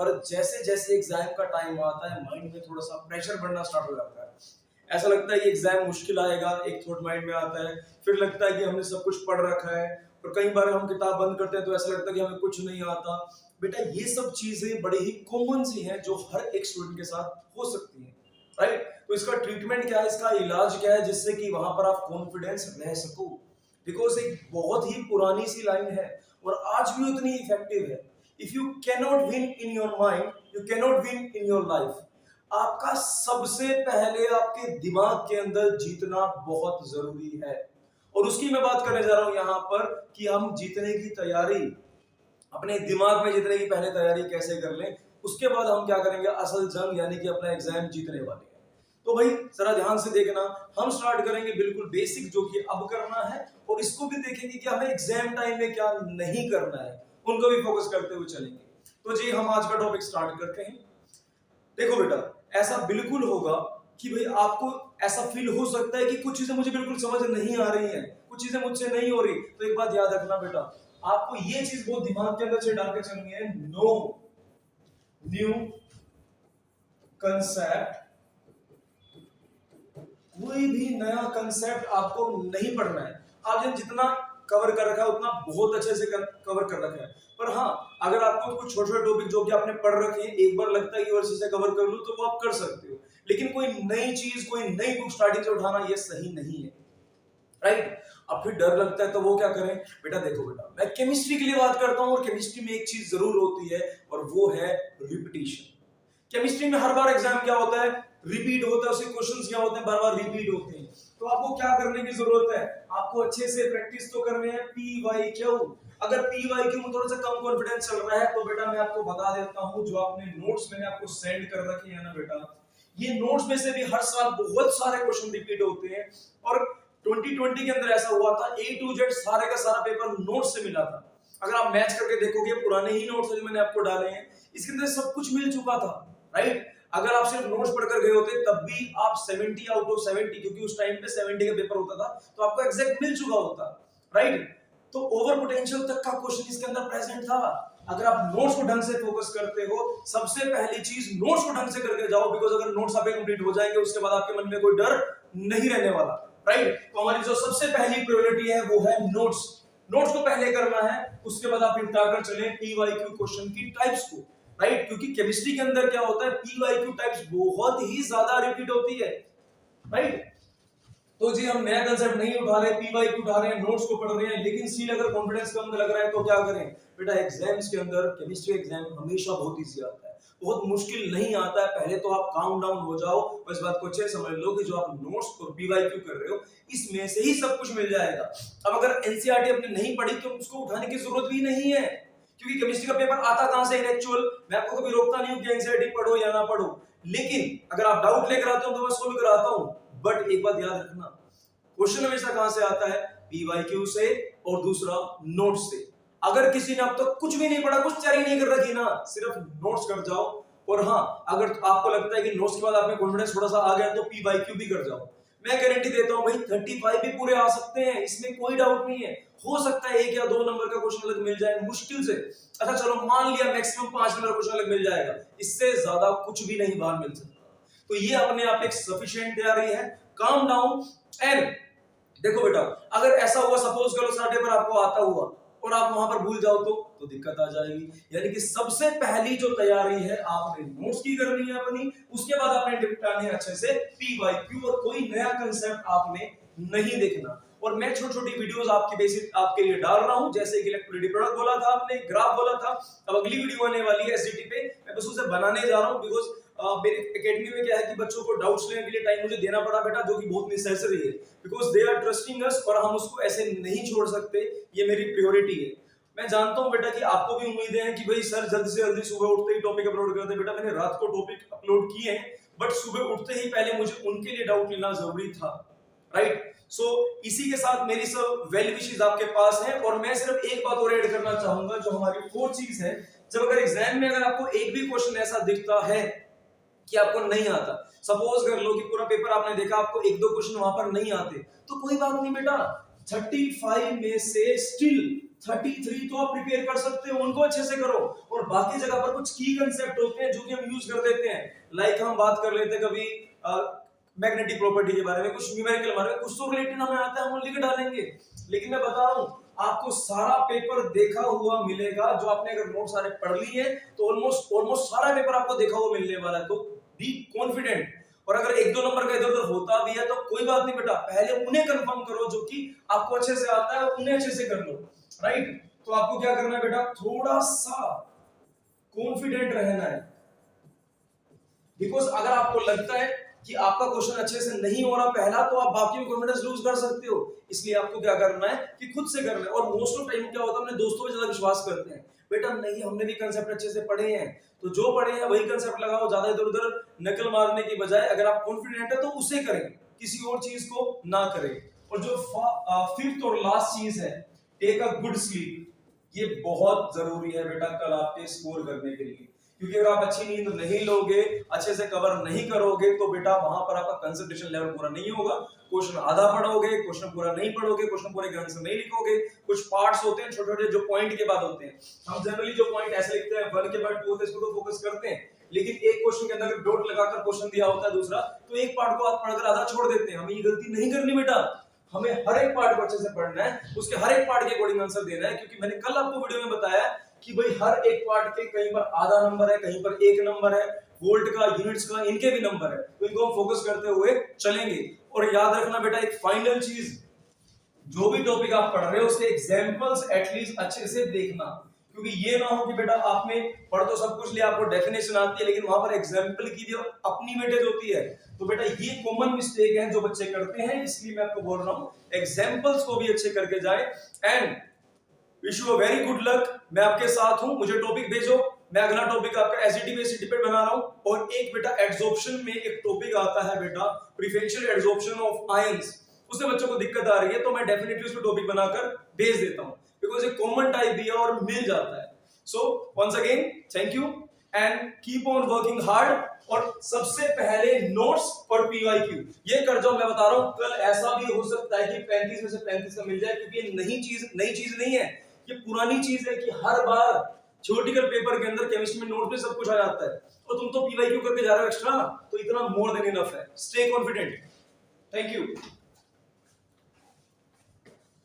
पर जैसे जैसे एग्जाम का टाइम आता है माइंड में थोड़ा सा प्रेशर बढ़ना स्टार्ट हो जाता है। ऐसा लगता है कि एग्जाम मुश्किल आएगा, एक थॉट माइंड में आता है। फिर लगता है कि हमने सब कुछ पढ़ रखा है, और कई बार हम किताब बंद करते हैं तो ऐसा लगता है कि हमें कुछ नहीं आता। बेटा ये सब चीजें बड़ी ही कॉमन सी हैं जो हर एक स्टूडेंट के साथ हो सकती हैं, राइट। तो इसका ट्रीटमेंट क्या है, इसका इलाज क्या है, जिससे कि वहां पर आप कॉन्फिडेंस रह सको। बिकॉज एक बहुत ही पुरानी सी लाइन है और आज भी उतनी इफेक्टिव है। If you cannot win in your mind, you cannot win in your life. आपका सबसे पहले आपके दिमाग के अंदर जीतना बहुत जरूरी है, और उसकी मैं बात करने जा रहा हूं यहां पर कि हम जीतने की तैयारी, अपने दिमाग में जीतने की पहले तैयारी कैसे कर लें, उसके बाद हम क्या करेंगे, असल जंग यानी कि अपना एग्जाम जीतने वाले हैं। तो भाई जरा ध्यान से देखना, हम स्टार्ट करेंगे बिल्कुल बेसिक जो कि अब करना है, और इसको भी देखेंगे कि हमें एग्जाम टाइम में क्या नहीं करना है, उनको भी फोकस करते हुए चलेंगे। तो जी हम आज का टॉपिक स्टार्ट करते हैं। देखो बेटा, ऐसा बिल्कुल होगा कि भाई आपको ऐसा फील हो सकता है कि कुछ चीजें मुझे बिल्कुल समझ नहीं आ रही हैं, कुछ चीजें मुझसे नहीं हो रही। तो एक बात याद रखना बेटा, आपको ये चीज बहुत दिमाग के अंदर से डाल के चलनी है, नो न्यू कंसेप्ट। कोई भी नया कंसेप्ट आपको नहीं पढ़ना है। आपने जितना कवर कर रखा है उतना बहुत अच्छे से कवर कर रखा है, पर हाँ अगर आपको कुछ छोटे छोटे टॉपिक जो कि आपने पढ़ रखे हैं एक बार लगता है कि वर्ष से कवर कर लूं तो वो आप कर सकते हो, लेकिन कोई नई चीज, कोई नई बुक स्टार्टिंग से उठाना ये सही नहीं है, राइट। अब फिर डर लगता है तो वो क्या करें। बेटा देखो बेटा, मैं केमिस्ट्री के लिए बात करता हूं और केमिस्ट्री में एक चीज जरूर होती है और वो है रिपीटिशन। केमिस्ट्री में हर बार एग्जाम क्या होता है, रिपीट होता है, उसके क्वेश्चंस क्या होते हैं, बार बार रिपीट होते हैं। तो आपको क्या करने की जरूरत है, आपको अच्छे से प्रैक्टिस तो करनी है पी वाई क्यू। अगर पी वाई क्यू में थोड़ा सा कम कॉन्फिडेंस चल रहा है तो बेटा मैं आपको बता देता हूं, जो आपने नोट्स मैंने आपको सेंड कर रखे हैं ना बेटा, ये नोट्स में से भी हर साल बहुत सारे क्वेश्चन रिपीट होते हैं। और 2020 के अंदर ऐसा हुआ था, ए टू जेड सारे का सारा पेपर नोट्स से मिला था। अगर आप मैच करके देखोगे, पुराने ही नोट्स जो मैंने आपको डाले हैं इसके अंदर सब कुछ मिल चुका था, राइट। अगर आप सिर्फ नोट्स पढ़कर गए होते तब भी आप 70 आउट ऑफ 70, क्योंकि उस टाइम पे 70 का पेपर होता था, तो आपको एग्जैक्ट मिल चुका होता, राइट। तो ओवर पोटेंशियल तक का क्वेश्चन इसके अंदर प्रेजेंट था। अगर आप नोट्स को ढंग से फोकस करते हो, सबसे पहली चीज नोट्स को ढंग से करके जाओ, बिकॉज अगर नोट्स आपके कंप्लीट हो जाएंगे उसके बाद आपके मन में कोई डर नहीं रहने वाला, राइट। तो हमारी जो सबसे पहली प्रायोरिटी है वो है नोट्स। नोट्स को पहले करना है, उसके बाद आप निपटा कर चले पीवाईक्यू क्वेश्चन की टाइप्स को, राइट। क्योंकि केमिस्ट्री के अंदर क्या होता है, पीवाईक्यू टाइप्स बहुत ही ज्यादा रिपीट होती है, राइट। तो जी हम नया कंसेप्ट नहीं उठा रहे, पीवाईक्यू उठा रहे हैं, नोट्स को पढ़ रहे हैं, लेकिन स्टिल अगर कॉन्फिडेंस कम लग रहा है तो क्या करें। बेटा एग्जाम्स के अंदर केमिस्ट्री एग्जाम हमेशा बहुत इजी आता है, बहुत मुश्किल नहीं आता है। पहले तो आप काम डाउन हो जाओ, बस बात को अच्छे समझ लो कि जो आप नोट्स और पीवाईक्यू कर रहे हो इसमें से ही सब कुछ मिल जाएगा। अब अगर एनसीईआरटी आपने नहीं पढ़ी तो उसको उठाने की जरूरत भी नहीं है, क्योंकि केमिस्ट्री का पेपर आता कहां से इन एक्चुअल। मैं आपको कभी रोकता नहीं हूं कि एनसीईआरटी पढ़ो या ना पढ़ो, लेकिन अगर आप डाउट लेकर आते हो तो मैं सोल्व कराता हूं। बट एक बात याद रखना, क्वेश्चन हमेशा कहां से आता है, पीवाईक्यू से, और दूसरा नोट्स से। अगर किसी ने अब तक कुछ भी नहीं पढ़ा, कुछ तैयारी नहीं कर रखी ना, सिर्फ नोट्स कर जाओ। और हाँ अगर आपको लगता है कि नोट्स के बाद आप में कॉन्फिडेंस थोड़ा सा आ गया तो पीवाईक्यू भी कर जाओ। मैं गारंटी देता हूं भाई 35 भी पूरे आ सकते हैं, इसमें कोई डाउट नहीं है। हो सकता है 1 या 2 नंबर का क्वेश्चन अलग मिल जाए मुश्किल से, अच्छा चलो मान लिया मैक्सिमम 5 नंबर का क्वेश्चन अलग मिल जाएगा, इससे ज्यादा कुछ भी नहीं बाहर मिल सकता। तो ये अपने आप एक सफिशिएंट तैयारी है। काम डाउन एंड देखो बेटा, अगर ऐसा हुआ सपोज करो सारे पेपर आपको आता हुआ और आप वहां पर भूल जाओ तो दिक्कत आ जाएगी। यानी कि सबसे पहली जो तैयारी है आपने नोट्स की करनी है अपनी, उसके बाद आपने निपटाने अच्छे से पीवाईक्यू, और कोई नया कंसेप्ट आपने नहीं देखना। और मैं छोटी छोटी वीडियोस आपके बेसिक आपके लिए डाल रहा हूं, जैसे कि इलेक्ट्रोलाइटिक प्रोडक्ट बोला था आपने, ग्राफ बोला था, अब अगली वीडियो आने वाली है एसडीटी पे, मैं बस उसे बनाने जा रहा हूं। बिकॉज मेरे एकेडमी में क्या है कि बच्चों को डाउट्स लेने के लिए टाइम मुझे देना पड़ा बेटा, जो कि बहुत नेसेसरी है, बिकॉज दे आर ट्रस्टिंग अस, और हम उसको ऐसे नहीं छोड़ सकते, ये मेरी प्रायोरिटी है। मैं जानता हूं बेटा कि आपको भी उम्मीदें हैं कि भाई सर जल्द से जल्दी सुबह उठते ही टॉपिक अपलोड कर दे। बेटा मैंने रात को टॉपिक अपलोड किए हैं, बट सुबह उठते ही पहले मुझे उनके लिए डाउट लेना जरूरी था, राइट। सो इसी के साथ मेरी सब वेल विशेस आपके पास है, और मैं सिर्फ एक बात और ऐड करना चाहूंगा जो हमारी 4th चीज है। जब अगर एग्जाम में अगर आपको एक भी क्वेश्चन ऐसा दिखता है कि आपको नहीं आता, सपोज कर लो कि पूरा पेपर आपने देखा, आपको 1-2 क्वेश्चन वहां पर नहीं आते, तो कोई बात नहीं बेटा, 35 में से स्टिल 33 तो आप प्रिपेयर कर सकते हो, उनको अच्छे से करो। और बाकी जगह पर कुछ की कंसेप्ट होते हैं जो कि हम यूज कर देते हैं, लाइक हम बात कर लेते हैं कभी मैग्नेटिक प्रॉपर्टी के बारे में, कुछ न्यूमेरिकल बारे में, कुछ तो रिलेटेड हमें आता है, हम लिख डालेंगे। लेकिन मैं बता रहा हूं आपको सारा पेपर देखा हुआ मिलेगा, जो आपने अगर नोट सारे पढ़ लिए तो ऑलमोस्ट सारा पेपर आपको देखा हुआ मिलने वाला है, तो बी कॉन्फिडेंट। और अगर एक दो नंबर का इधर उधर होता भी है तो कोई बात नहीं बेटा, पहले उन्हें कंफर्म करो जो कि आपको अच्छे से आता है, उन्हें अच्छे से कर लो, राइट। तो आपको क्या करना है बेटा, थोड़ा सा कॉन्फिडेंट रहना है, बिकॉज अगर आपको लगता है कि आपका क्वेश्चन अच्छे से नहीं हो रहा पहला, तो आप बाकी में कॉन्फिडेंस लूज कर सकते हो। इसलिए आपको क्या करना है कि खुद से करना है। और मोस्ट ऑफ टाइम क्या होता है, अपने दोस्तों पे ज्यादा विश्वास करते हैं, बेटा नहीं हमने भी कंसेप्ट अच्छे से पढ़े हैं, तो जो पढ़े हैं वही कंसेप्ट लगाओ, ज्यादा इधर उधर नकल मारने की बजाय अगर आप कॉन्फिडेंट है तो उसे करें, किसी और चीज को ना करें। और जो फिफ्थ और लास्ट चीज है, टेक अ गुड स्लीप, ये बहुत जरूरी है बेटा कल आपके स्कोर करने के लिए। क्योंकि अगर आप अच्छी नींद नहीं लोगे, अच्छे से कवर नहीं करोगे, तो बेटा वहां पर आपका कंसंट्रेशन लेवल पूरा नहीं होगा, क्वेश्चन आधा पढ़ोगे, क्वेश्चन पूरा नहीं पढ़ोगे, क्वेश्चन पूरे ढंग से नहीं लिखोगे। कुछ पार्ट्स होते हैं छोटे छोटे जो पॉइंट के बाद होते हैं, हम जनरली जो पॉइंट ऐसे लिखते हैं 1 के बाद 2 होते हैं, इसको तो फोकस करते हैं, लेकिन एक क्वेश्चन के अंदर डॉट लगाकर क्वेश्चन दिया होता है दूसरा, तो एक पार्ट को आप पढ़कर आधा छोड़ देते हैं। हमें ये गलती नहीं करनी बेटा, हमें हर एक पार्ट को अच्छे से पढ़ना है, उसके हर एक पार्ट के अकॉर्डिंग आंसर देना है। क्योंकि मैंने कल आपको वीडियो में बताया कि भाई हर एक पार्ट के कहीं पर आधा नंबर है, कहीं पर 1 नंबर है, वोल्ट का, यूनिट्स का, इनके भी नंबर है, तो इनको हम फोकस करते हुए चलेंगे। और याद रखना बेटा एक फाइनल चीज, जो भी टॉपिक आप पढ़ रहे हो उसके एग्जांपल्स एटलीस्ट अच्छे से देखना, क्योंकि ये ना हो कि बेटा आपने पढ़ तो सब कुछ लिया, आपको डेफिनेशन आती है, लेकिन वहां पर एग्जांपल की भी अपनी वेटेज होती है। तो बेटा ये कॉमन मिस्टेक है जो बच्चे करते हैं, इसलिए मैं आपको बोल रहा हूं एग्जांपल्स को भी अच्छे करके जाए। And wish you a very good luck, मैं आपके साथ हूं, मुझे टॉपिक भेजो, मैं अगला टॉपिक आपका एसईटी बेसिस पे बना रहा हूं। और एक बेटा एड्सॉर्प्शन में एक टॉपिक आता है बेटा, प्रेफरेंशियल एड्सॉर्प्शन ऑफ आयंस, उससे बच्चों को दिक्कत आ रही है, तो मैं डेफिनेटली उसको टॉपिक बनाकर भेज देता हूं, बिकॉज एक कॉमन टाइप भी है और मिल जाता है। So once again thank you and keep on working hard. और सबसे पहले नोट्स और पीवाईक्यू ये कर जाओ, मैं बता रहा हूं कल ऐसा भी हो सकता है कि 35 में से 35 का मिल जाए, क्योंकि ये नई चीज नहीं है, ये पुरानी चीज है कि हर बार थ्योरेटिकल पेपर के अंदर केमिस्ट्री में नोट में सब कुछ आ जाता है, और तुम तो पीवाईक्यू करके जा रहे हो एक्स्ट्रा, तो इतना मोर देन इनफ है। Stay confident, thank you.